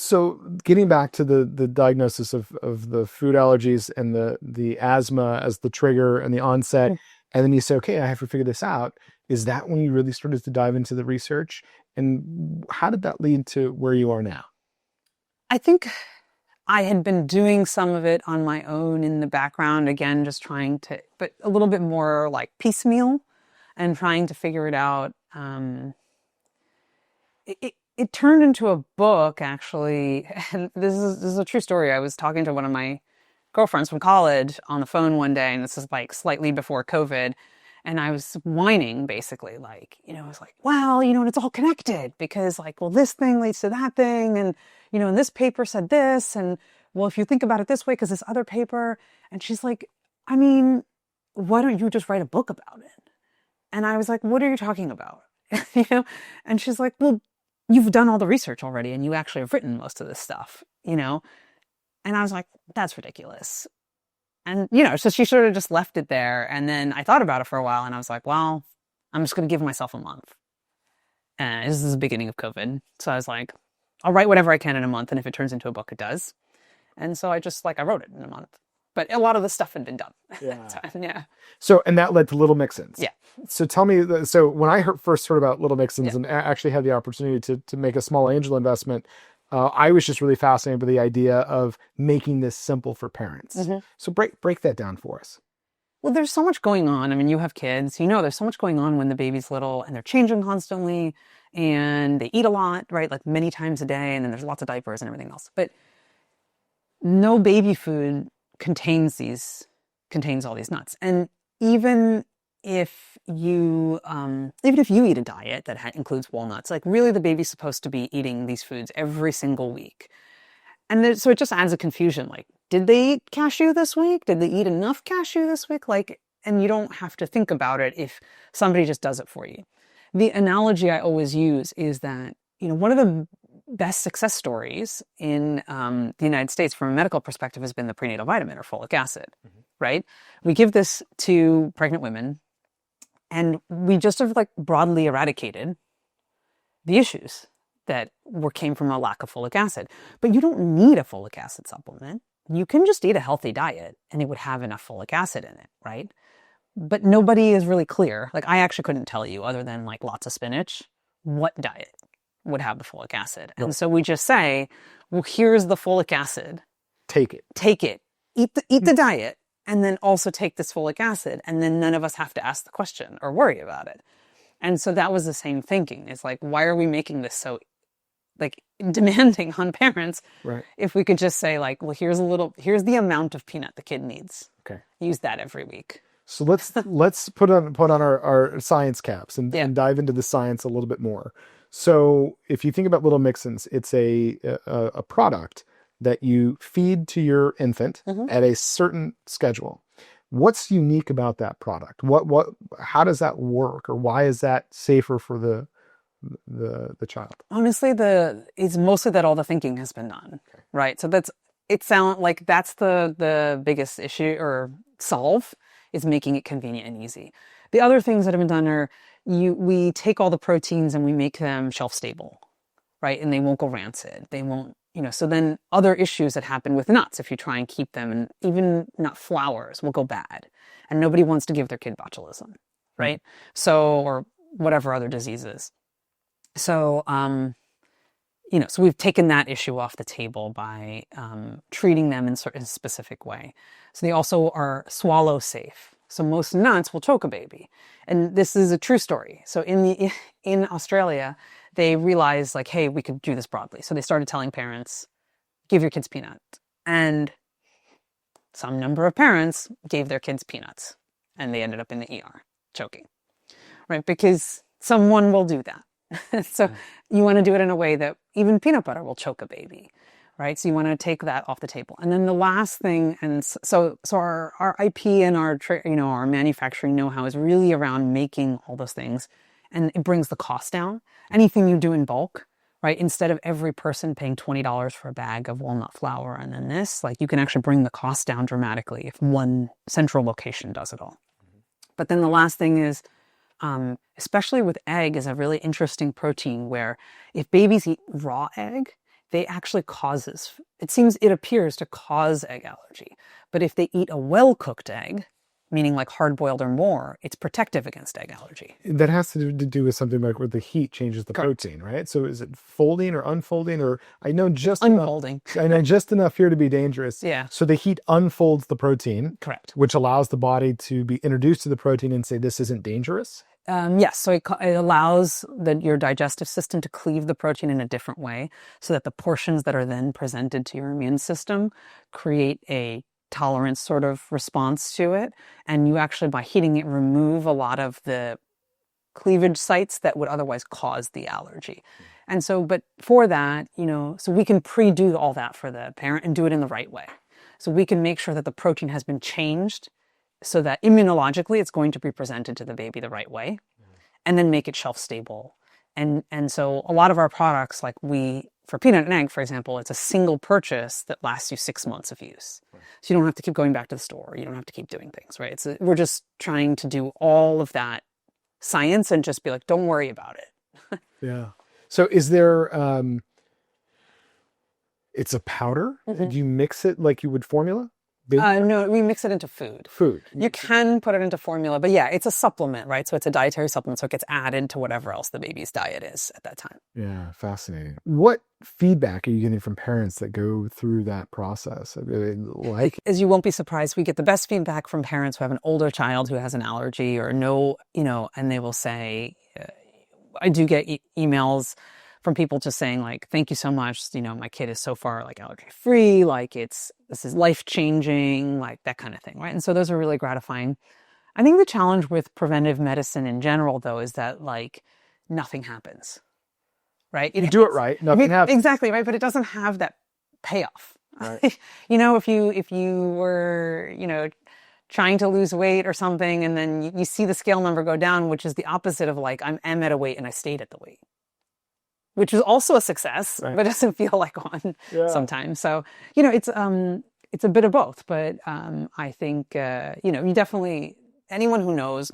So getting back to the diagnosis of the food allergies and the asthma as the trigger and the onset, and then you say, okay, I have to figure this out. Is that when you really started to dive into the research? And how did that lead to where you are now? I think I had been doing some of it on my own in the background, again, just trying to, but a little bit more like piecemeal and trying to figure it out. It turned into a book, actually. And this is a true story. I was talking to one of my girlfriends from college on the phone one day, and this is like slightly before COVID. And I was whining, basically, like, I was like, well, and it's all connected because, like, well, this thing leads to that thing. And this paper said this. And, well, if you think about it this way, because this other paper. And she's like, I mean, why don't you just write a book about it? And I was like, what are you talking about? you know? And she's like, well, you've done all the research already and you actually have written most of this stuff. And I was like, that's ridiculous. And, so she sort of just left it there. And then I thought about it for a while and I was like, well, I'm just going to give myself a month. And this is the beginning of COVID. So I was like, I'll write whatever I can in a month. And if it turns into a book, it does. And so I wrote it in a month. But a lot of the stuff had been done. Yeah. Yeah. So, and that led to Little Mixins. Yeah. So tell me, so when I first heard about Little Mixins Yeah. and actually had the opportunity to make a small angel investment, I was just really fascinated with the idea of making this simple for parents. Mm-hmm. So break that down for us. Well, there's so much going on. I mean, you have kids, there's so much going on when the baby's little and they're changing constantly and they eat a lot, right? Like many times a day. And then there's lots of diapers and everything else. But no baby food contains all these nuts. And even if you eat a diet that includes walnuts, like really the baby's supposed to be eating these foods every single week. And so it just adds a confusion. Like, did they eat cashew this week? Did they eat enough cashew this week? And you don't have to think about it if somebody just does it for you. The analogy I always use is that, one of the best success stories in the United States from a medical perspective has been the prenatal vitamin or folic acid, right? We give this to pregnant women and we just have broadly eradicated the issues that came from a lack of folic acid. But you don't need a folic acid supplement. You can just eat a healthy diet and it would have enough folic acid in it, right? But nobody is really clear. I actually couldn't tell you, other than lots of spinach, what diet would have the folic acid. And so we just say, well, here's the folic acid. Take it. Eat the diet, and then also take this folic acid. And then none of us have to ask the question or worry about it. And so that was the same thinking. It's like, why are we making this so demanding on parents? Right. If we could just say well, here's the amount of peanut the kid needs. Okay. Use that every week. So let's put on our science caps and dive into the science a little bit more. So if you think about Little Mixins, it's a product that you feed to your infant at a certain schedule. What's unique about that product? How does that work, or why is that safer for the child? Honestly, it's mostly that all the thinking has been done, right? So that's the biggest issue or solve, is making it convenient and easy. The other things that have been done are we take all the proteins and we make them shelf stable, right? And they won't go rancid. They won't, so then other issues that happen with nuts, if you try and keep them, and even nut flours will go bad. And nobody wants to give their kid botulism, right? So, or whatever other diseases. So, so we've taken that issue off the table by treating them in a specific way. So they also are swallow safe. So most nuts will choke a baby. And this is a true story. So in Australia, they realized hey, we could do this broadly. So they started telling parents, give your kids peanuts. And some number of parents gave their kids peanuts and they ended up in the ER choking, right? Because someone will do that. So you want to do it in a way that even peanut butter will choke a baby, right? So you want to take that off the table. And then the last thing, and so our IP and our manufacturing know-how is really around making all those things, and it brings the cost down. Anything you do in bulk, right? Instead of every person paying $20 for a bag of walnut flour and then this, you can actually bring the cost down dramatically if one central location does it all. But then the last thing is, especially with egg, is a really interesting protein where if babies eat raw egg, they actually it appears to cause egg allergy. But if they eat a well-cooked egg, meaning like hard-boiled or more, it's protective against egg allergy. That has to do with something like where the heat changes the Correct. protein, right? So is it folding or unfolding, or I know just Unfolding. enough, I know just enough here to be dangerous. Yeah. So the heat unfolds the protein, Correct. which allows the body to be introduced to the protein and say this isn't dangerous. Yes, so it allows your digestive system to cleave the protein in a different way so that the portions that are then presented to your immune system create a tolerance sort of response to it. And you actually, by heating it, remove a lot of the cleavage sites that would otherwise cause the allergy. And so, but for that, so we can pre-do all that for the parent and do it in the right way. So we can make sure that the protein has been changed so that immunologically it's going to be presented to the baby the right way, and then make it shelf stable. And so a lot of our products, like for peanut and egg, for example, it's a single purchase that lasts you 6 months of use. So you don't have to keep going back to the store. You don't have to keep doing things, right? We're just trying to do all of that science and just be like, don't worry about it. Yeah. So is there, it's a powder? Do you mix it like you would formula? No, we mix it into food. Food. You can put it into formula, but yeah, it's a supplement, right? So it's a dietary supplement, so it gets added to whatever else the baby's diet is at that time. Yeah, fascinating. What feedback are you getting from parents that go through that process? As you won't be surprised, we get the best feedback from parents who have an older child who has an allergy or and they will say, I do get emails from people just saying like, thank you so much. My kid is so far like allergy free, like this is life changing, like that kind of thing. Right. And so those are really gratifying. I think the challenge with preventive medicine in general, though, is that like nothing happens. Right. You do it right. Nothing happens. Exactly. Right. But it doesn't have that payoff. Right. If you were, trying to lose weight or something, and then you see the scale number go down, which is the opposite of like, I'm at a weight and I stayed at the weight, which is also a success, but doesn't feel like one sometimes. So, it's a bit of both, but I think, you definitely, anyone who knows.